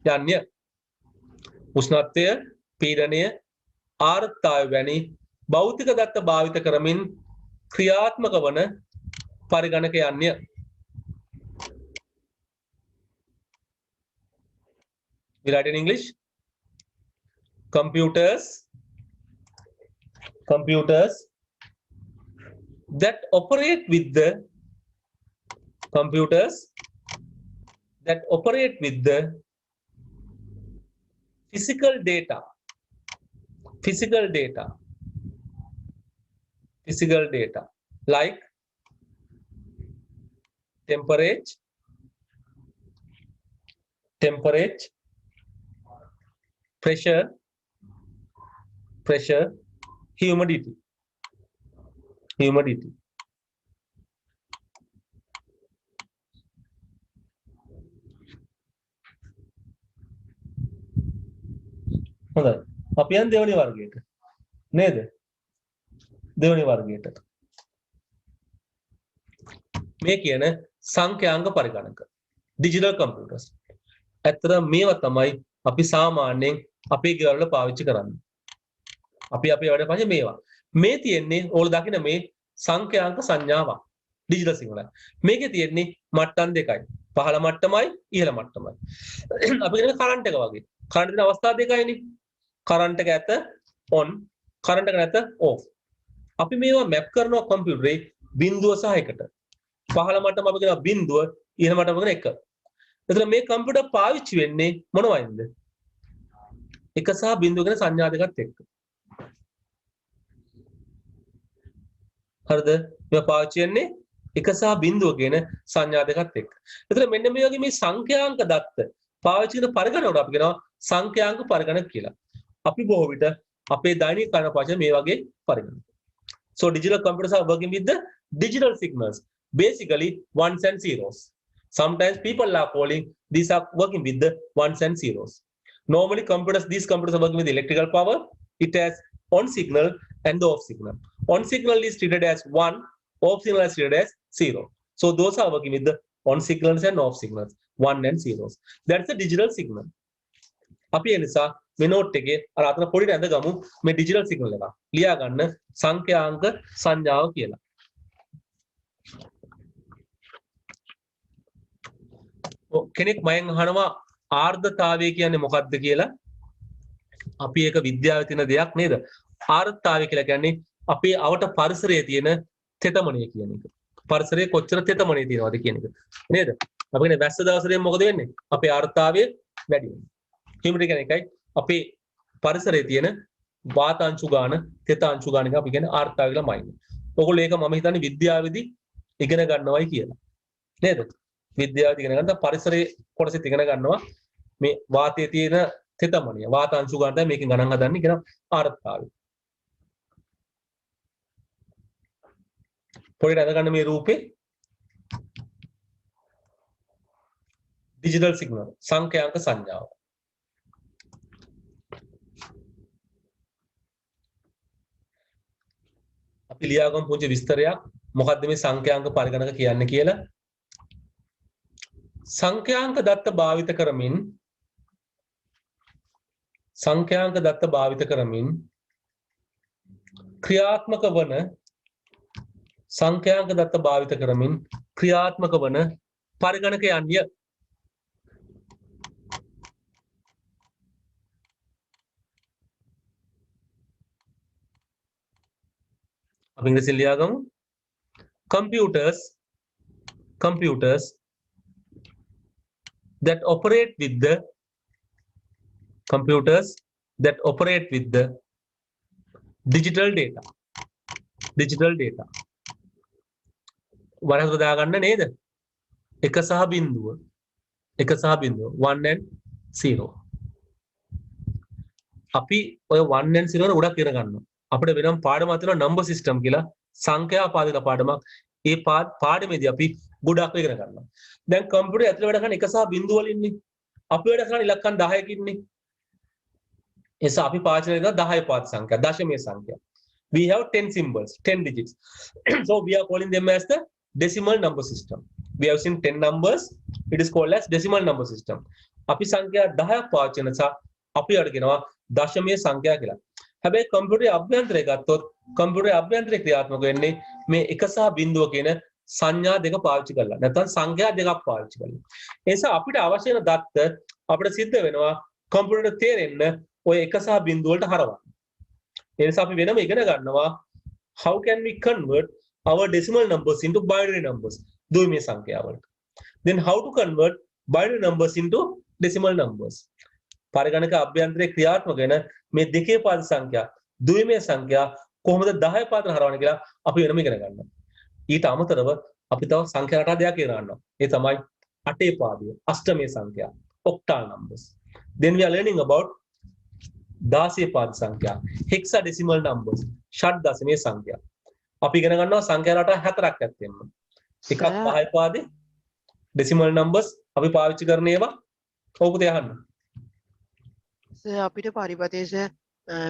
යන්නේ උෂ්ණත්වය පීඩනය ආර්ද්‍රතාවය වැනි භෞතික දත්ත භාවිත කරමින් ක්‍රියාත්මක වන පරිගණක යන්නේ. We write in English. Computers that operate with the physical data like temperature, pressure, humidity. හොඳයි. අපි යන් දෙවෙනි වර්ගයට. නේද? දෙවෙනි වර්ගයට. මේ කියන සංඛ්‍යාංක පරිගණක. digital computers. ඇත්තට මේවා තමයි අපි සාමාන්‍යයෙන් අපේ ගෙවල් වල පාවිච්චි කරන්නේ. අපි අපේ වැඩ පස්සේ මේවා. මේ තියෙන්නේ ඕගොල්ලෝ දකින මේ සංඛ්‍යාංක සංඥාවක්. digital සිංහල. මේකේ තියෙන්නේ මට්ටම් දෙකයි. පහළ මට්ටමයි ඉහළ මට්ටමයි. අපි කියන්නේ කරන්ට් එක වගේ. කරන්ට් දෙන අවස්ථා දෙකයිනේ. කරන්ට් එක ඇත on, කරන්ට් එක නැත off. අපි මේවා මැප් කරනවා කම්පියුටරේ බිංදුව සහ එකට. පහළ මට්ටම අපි කියනවා බිංදුව, ඉහළ මට්ටම කියන එක. එතන මේ කම්පියුටර් පාවිච්චි වෙන්නේ මොනවයින්ද? එක සහ බිංදුව කියන සංඥා දෙකත් එක්ක. හරිද? මේ පාවිච්චි වෙන්නේ එක සහ බිංදුව කියන සංඥා දෙකත් එක්ක. එතන මෙන්න මේ වගේ මේ සංඛ්‍යාංක දත්ත පාවිච්චි කරන පරිගණකට අපි කියනවා සංඛ්‍යාංක පරිගණක කියලා. අපි බොහෝ විට අපේ දෛනික කර්ම පාවිච්චි මේ වගේ පරිගණක. So digital computers are working with the digital signals, basically ones and zeros. Sometimes people are calling these are working with the ones and zeros. Normally these computers are working with electrical power. It has on signal and the off signal. On signal is treated as 1, off signal is treated as 0. So those are working with the on signals and off signals, 1 and zeros. That's the digital signal. අපි ඒ නිසා මේ note එකේ අර අතන පොඩි නේද ගමු මේ ඩිජිටල් සිග්නල් එක. ලියා ගන්න සංඛ්‍යාංක සංඥාව කියලා. කෙනෙක් මයෙන් අහනවා ආර්ද්‍රතාවය කියන්නේ මොකක්ද කියලා. අපි ඒක විද්‍යාවේ තියෙන දෙයක් නේද? ආර්ද්‍රතාවය කියලා කියන්නේ අපේ අවට පරිසරයේ තියෙන තෙතමනය කියන එක. පරිසරයේ කොච්චර තෙතමනය තියෙනවද කියන එක. නේද? අපි කියන්නේ වැස්ස දවසෙන් මොකද වෙන්නේ? අපේ ආර්ද්‍රතාවය වැඩි වෙනවා. humidity කියන එකයි අපේ පරිසරයේ තියෙන වාතාංශු ගාන, තෙතාංශු ගාන එක අපි කියන්නේ ආර්ද්‍රතාවය කියලා මයින්නේ. ඔයගොල්ලෝ ඒක මම හිතන්නේ විද්‍යාවේදී ඉගෙන ගන්නවයි කියලා. නේද? විද්‍යාවේදී ඉගෙන ගන්න පරිසරයේ කොටසෙත් ඉගෙන ගන්නවා මේ වාතයේ තියෙන තෙතමනිය. වාතාංශු ගාන තමයි මේකෙන් ගණන් හදන්නේ කියන ආර්ද්‍රතාවය. පොඩි රඳ ගන්න මේ රූපේ digital signal සංඛ්‍යාංක සංඥාව. අපි ලියාගමු පුංචි විස්තරයක් මොකක්ද මේ සංඛ්‍යාංක පරිගණක කියන්නේ කියලා. සංඛ්‍යාංක දත්ත භාවිත කරමින් ක්‍රියාත්මක වන සංඛ්‍යාංක දත්ත භාවිත කරමින් ක්‍රියාත්මක වන පරිගණකයන්ය. අපි ඉංග්‍රීසියෙන් ලියාගමු. computers that operate with the digital data වරහන් දාගන්න නේද? එක සහ බිඳුව 1 and 0. අපි ඔය 1 and 0 උඩක් ඉගෙන ගන්නවා. අපිට වෙනම පාඩමක් තියෙනවා නම්බර් සිස්ටම් කියලා සංඛ්‍යා පාදික පාඩමක්. ඒ පාඩමේදී අපි ගොඩක් ඉගෙන ගන්නවා. දැන් කම්පියුටර් ඇතුලේ වැඩ කරන එක සහ බිඳුව වලින් ඉන්නේ. අපි වැඩ කරන ඉලක්කම් 10කින් ඉන්නේ. එසා අපි පාවිච්චි කරන 10 පාද සංඛ්‍යා, දශමීය සංඛ්‍යා. We have 10 symbols, 10 digits. So we are calling them as the decimal number system. We have seen 10 numbers. It is called as decimal number system. අපි සංඛ්‍යා 10ක් පාවිච්චි කරන නිසා අපි අර කියනවා දශමීය සංඛ්‍යා කියලා. හැබැයි කම්පියුටරේ අභ්‍යන්තරය ගත්තොත් කම්පියුටරේ අභ්‍යන්තරේ ක්‍රියාත්මක වෙන්නේ මේ එක සහ බිඳුව කියන සංඥා දෙක පාවිච්චි කරලා. නැත්නම් සංඛ්‍යා දෙකක් පාවිච්චි කරලා. ඒ නිසා අපිට අවශ්‍ය වෙන දත්ත අපිට සිද්ධ වෙනවා කම්පියුටරේ තේරෙන්න ඔය එක සහ බිඳුව වලට හරවන්න. ඒ නිසා අපි වෙනම ඉගෙන ගන්නවා how can we convert our decimal numbers into binary numbers ද්විමීය සංඛ්‍යා වලට. Then how to convert binary numbers into decimal numbers. පරිගණක අභ්‍යන්තරයේ ක්‍රියාත්මක වෙන මේ දෙකේ පාද සංඛ්‍යා ද්විමීය සංඛ්‍යා කොහොමද 10 පාදට හරවන්නේ කියලා අපි වෙනම ඉගෙන ගන්නවා. ඊට අමතරව අපි තව සංඛ්‍යා රටා දෙකක් ඉගෙන ගන්නවා. ඒ තමයි අටේ පාදය, අෂ්ටමීය සංඛ්‍යා, octal numbers. Then we are learning about දාසයේ පාද සංඛ්‍යා, hexadecimal numbers, ෂඩ් දශමීය සංඛ්‍යා. අපි ඉගෙන ගන්නවා සංඛ්‍යා රටා හතරක් ඇත්තෙන්න. එකක් 10 පාදේ decimal numbers අපි පාවිච්චි කරන ඒවා ඔබට අහන්න. අපිට පරිපතේශ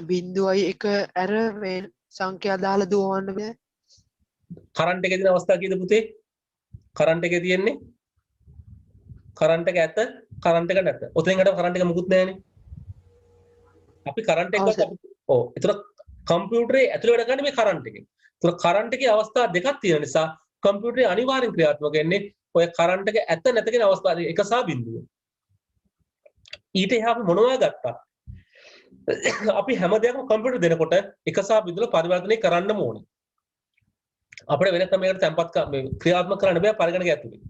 බින්දුවයි එක ඇර මේ සංඛ්‍යා දාලා දුවවන්න බෑ. කරන්ට් එකේ තියෙන අවස්ථාව කීයද පුතේ? කරන්ට් එකේ තියෙන්නේ කරන්ට් එක ඇත, කරන්ට් එක නැත. ඔතෙන් හිට කරන්ට් එක මුකුත් නැහැනේ. අපි කරන්ට් එක ඔව්. ඒතර කම්පියුටරේ ඇතුළේ වැඩ කරන්නේ මේ කරන්ට් එකෙන්. ඒතර කරන්ට් එකේ අවස්ථා දෙකක් තියෙන නිසා කම්පියුටරේ අනිවාර්යෙන් ක්‍රියාත්මක වෙන්නේ ඔය කරන්ට් එක ඇත නැත කියන අවස්ථා දෙක, එක සහ බිඳුව. ඊට එහා අපි මොනවා ගත්තා? අපි හැම දෙයක්ම කම්පියුටර් දෙනකොට එක සහ බිඳුව පරිවර්තනය කරන්න ඕනේ. අපිට වෙන ක්‍රමයකට තැම්පත් ක්‍රියාත්මක කරන්න බෑ පරිගණක ඇතුලේ.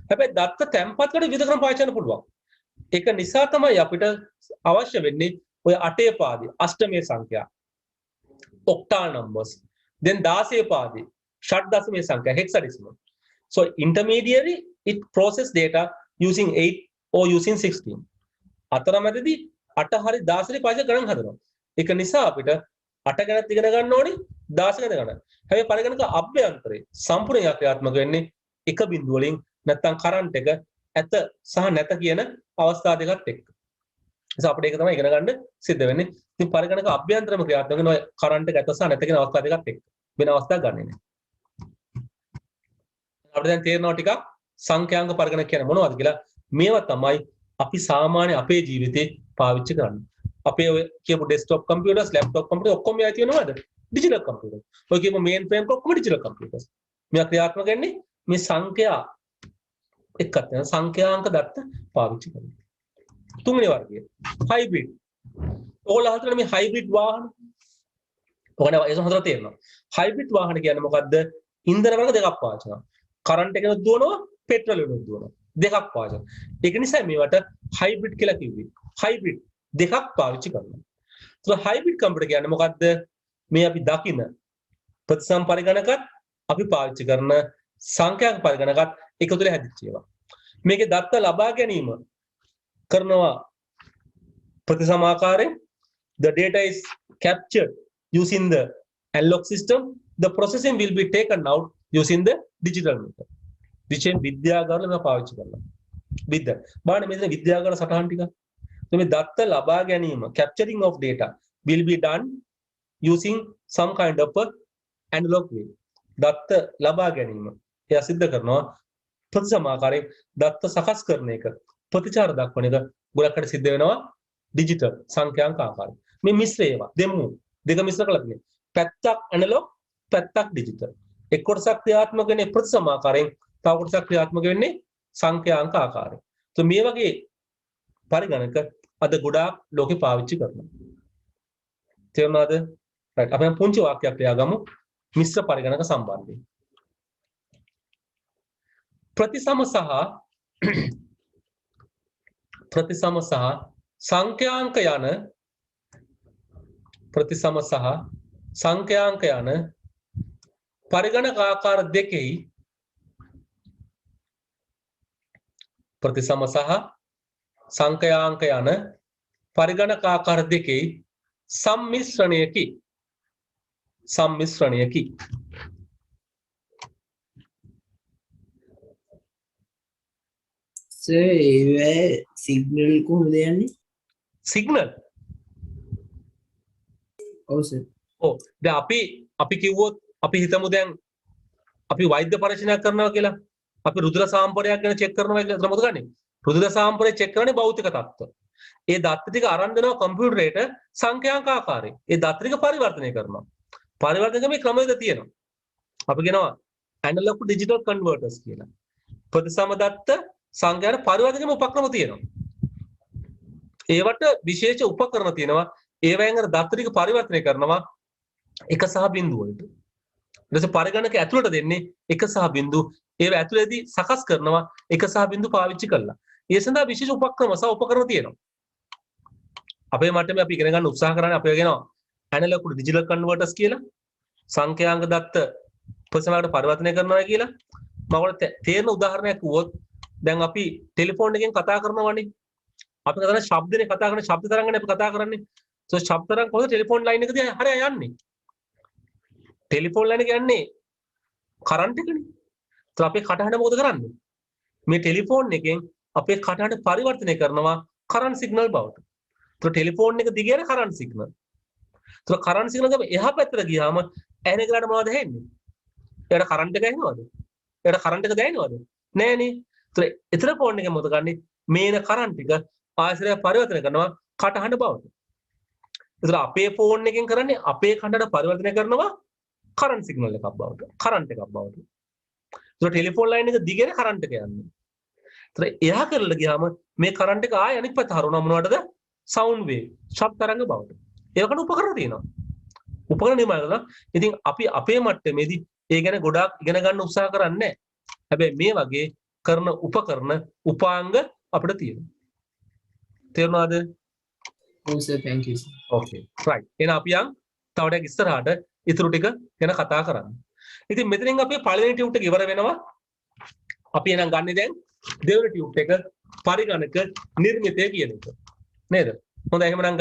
හැබැයි දත්ත තැම්පත්කට විවිධ ක්‍රම පාවිච්චි කරන්න පුළුවන්. ඒක නිසා තමයි අපිට අවශ්‍ය වෙන්නේ ඔය අටේ පාදේ අෂ්ටමීය සංඛ්‍යා, octal numbers. Then 16 පාදේ ෂඩ් දශමීය සංඛ්‍යා, hexadecimal. So intermediary it process data using 8 or using 16. අතරමැදදී 8 හරි 16 පාවිච්චි ගණන් හදනවා. ඒක නිසා අපිට 8 ගැනත් ඉගෙන ගන්න ඕනේ 16 ගැන ගන්න. හැබැයි පරිගණක අභ්‍යන්තරේ සම්පූර්ණ ක්‍රියාත්මක වෙන්නේ එක බිඳුව වලින් නැත්නම් කරන්ට් එක ඇත සහ නැත කියන අවස්ථා දෙකත් එක්ක. නිසා අපිට ඒක තමයි ඉගෙන ගන්න සිද්ධ වෙන්නේ. ඉතින් පරිගණක අභ්‍යන්තරම ක්‍රියාත්මක වෙන ඔය කරන්ට් එක ඇත සහ නැත කියන අවස්ථා දෙකත් එක්ක. වෙන අවස්ථා ගන්නෙ නැහැ. අපිට දැන් තේරෙනවා ටිකක් සංඛ්‍යාංක පරිගණක කියන්නේ මොනවද කියලා. මේවා තමයි අපි සාමාන්‍ය අපේ ජීවිතේ පාවිච්චි කරන්නේ. අපේ ඔය කියපු ඩෙස්ක්ටොප් කම්පියුටර්ස්, ලැප්ටොප් කම්පියුටර් ඔක්කොම මේ තියෙනවද? Digital computer. ඔය කියපු මේන් ෆ්‍රේම් ඔක්කොම ඩිජිටල් කම්පියුටර්ස්. මේවා ක්‍රියාත්මක වෙන්නේ මේ සංඛ්‍යා එක්කත් යන සංඛ්‍යාංක දත්ත පාවිච්චි කරනවා. තුන්වෙනි වර්ගය හයිබ්‍රිඩ්. ඕගොල්ලෝ අහලා මේ හයිබ්‍රිඩ් වාහන. ඔයගොල්ලෝ ඒක හොඳට තේරෙනවා. හයිබ්‍රිඩ් වාහන කියන්නේ මොකද්ද? ඉන්ධන වර්ග දෙකක් පාවිච්චි කරනවා. කරන්ට් එකෙන් දුවනවා, පෙට්‍රල් එකෙන් දුවනවා. දෙකක් පාවිච්චි කරනවා. ඒක නිසා මේවට හයිබ්‍රිඩ් කියලා කිව්වේ. හයිබ්‍රිඩ් දෙකක් පාවිච්චි කරනවා. ඒක හයිබ්‍රිඩ් කම්පියුටර් කියන්නේ මොකද්ද? මේ අපි දකින ප්‍රතිසම් පරිගණකත් අපි පාවිච්චි කරන සංඛ්‍යාංක පරිගණකත් එකතු වෙලා හැදිච්ච ඒවා. මේකේ දත්ත ලබා ගැනීම කරනවා ප්‍රතිසම ආකාරයෙන්. The data is captured using the analog system. The processing will be taken out using the digital method. විශේෂයෙන් විද්‍යාගාරවල මේවා පාවිච්චි කරනවා. බලන්න මෙතන විද්‍යාගාර සටහන් ටික. මේ දත්ත ලබා ගැනීම capturing of data will be done using some kind of a analog way. දත්ත ලබා ගැනීම එයා සිද්ධ කරනවා ප්‍රතිසමාකාරයෙන් දත්ත සකස් කරන එක ප්‍රතිචාර දක්වන එක ගොඩක්කට සිද්ධ වෙනවා ඩිජිටල් සංඛ්‍යාංක ආකාරයෙන්. මේ මිශ්‍ර ඒවා දෙමු දෙක මිශ්‍ර කරලා තියෙනවා. පැත්තක් ඇනලොග් පැත්තක් ඩිජිටල්. එක් කොටසක් ක්‍රියාත්මක වෙන්නේ ප්‍රතිසමාකාරයෙන් තව කොටසක් ක්‍රියාත්මක වෙන්නේ සංඛ්‍යාංක ආකාරයෙන්. તો මේ වගේ පරිගණක අද ගොඩාක් ලෝකේ පාවිච්චි කරනවා. තේරුණාද? right අපි පුංචි වාක්‍යයක් ලියාගමු මිශ්‍ර පරිගණක සම්බන්ධයෙන්. ප්‍රතිසම සහ සංඛ්‍යාංක යන පරිගණක ආකාර දෙකෙහි ප්‍රතිසම සහ සංඛ්‍යාංක යන පරිගණක ආකාර දෙකෙහි සම්මිශ්‍රණයකි. සර් ඒ සිග්නල් කොහොමද යන්නේ? සිග්නල් ඔව් සර්. ඔව් දැන් අපි කිව්වොත් අපි හිතමු දැන් අපි වෛද්‍ය පරීක්ෂණයක් කරනවා කියලා. අපි රුධිර සාම්ප්‍රදායක් ගැන චෙක් කරනවා කියලා තමයි මොකද ගන්නේ? රුධිර සාම්ප්‍රදාය චෙක් කරන්නේ භෞතික තත්ත්ව. ඒ දත්ත ටික අරන් දෙනවා කම්පියුටරේට සංඛ්‍යාංක ආකාරයෙන්. ඒ දත්ත ටික පරිවර්තනය කරනවා. පරිවර්තන ක්‍රමයේ ක්‍රමවේද තියෙනවා. අපි කියනවා ඇනලොග් ටු ඩිජිටල් කන්වර්ටර්ස් කියලා. ප්‍රතිසම දත්ත සංඛ්‍යාන පරිවර්තන ක්‍රම උපක්‍රම තියෙනවා. ඒවට විශේෂ උපකරණ තියෙනවා. ඒවෙන් අර දත්ත ටික පරිවර්තනය කරනවා 1 සහ බිංදුව වලට. ඊට පස්සේ පරිගණක ඇතුළට දෙන්නේ 1 සහ බිංදුව. ඒව ඇතුළේදී සකස් කරනවා 1 සහ බිංදුව පාවිච්චි කරලා. ඒ සඳහා විශේෂ උපක්‍රම සහ උපකරණ තියෙනවා. අපේ මට්ටමේ අපි ඉගෙන ගන්න උත්සාහ කරන්නේ අපි කියනවා ඇනලොග් ටු ඩිජිටල් කන්වර්ටර්ස් කියලා. සංඛ්‍යාංක දත්ත ප්‍රතිසමයකට පරිවර්තනය කරනවා කියලා. මම ඔයාලට තේරෙන උදාහරණයක් වුවොත් දැන් අපි ටෙලිෆෝන් එකෙන් කතා කරනවානේ. අපි කතා කරන ශබ්දනේ කතා කරන ශබ්ද තරංගනේ අපි කතා කරන්නේ. සෝ ශබ්ද තරංග කොහොමද ටෙලිෆෝන් ලයින් එකදී හරිය යන්නේ? ටෙලිෆෝන් ලයින් එක යන්නේ කරන්ට් එකනේ. તો අපේ කටහඬ මොකද කරන්නේ? මේ ටෙලිෆෝන් එකෙන් අපේ කටහඬ පරිවර්තනය කරනවා කරන්ට් සිග්නල් බවට. તો ටෙලිෆෝන් එක දිගේ යන කරන්ට් සිග්නල්. તો කරන්ට් සිග්නල් එක එහා පැත්තට ගියාම ඇහෙන එකට මොනවද හෙන්නේ? ඒකට කරන්ට් එක ඇහෙනවද? ඒකට කරන්ට් එක දැනෙනවද? නෑනේ. તો එතන ෆෝන් එකෙන් මොකද කරන්නේ? මේන කරන්ට් එක ආශ්‍රය පරිවර්තනය කරනවා කටහඬ බවට. ඒතර අපේ ෆෝන් එකෙන් කරන්නේ අපේ කටහඬ පරිවර්තනය කරනවා කරන්ට් සිග්නල් එකක් බවට. කරන්ට් එකක් බවට. ඒතර ටෙලිෆෝන් ලයින් එක දිගේ කරන්ට් එක යන්නේ. ඒතර එහා කරලා ගියාම මේ කරන්ට් එක ආය අනිත් පැත්ත හරවනවා මොනවටද? සවුන්ඩ් වේව්, ශබ්ද තරංග බවට. ඒකට උපකරණ තියෙනවා. උපකරණ නිර්මාණය කරනවා. ඉතින් අපි අපේ මට්ටමේදී ඒ ගැන ගොඩාක් ඉගෙන ගන්න උත්සාහ කරන්නේ නැහැ. හැබැයි මේ වගේ කරන උපකරණ උපාංග අපිට තියෙනවා. තේරුණාද? ඔව් sir thank you sir. Okay right. එහෙනම් අපි යන් තව ටිකක් ඉස්සරහට ඊටු ටික ගැන කතා කරන්න. ඉතින් මෙතනින් අපේ පළවෙනි ටියුට් එක ඉවර වෙනවා. අපි එහෙනම් ගන්නේ දැන් දෙවෙනි ටියුට් එක පරිගණක නිර්මිතය කියන එක. නේද? හොඳයි එහෙනම්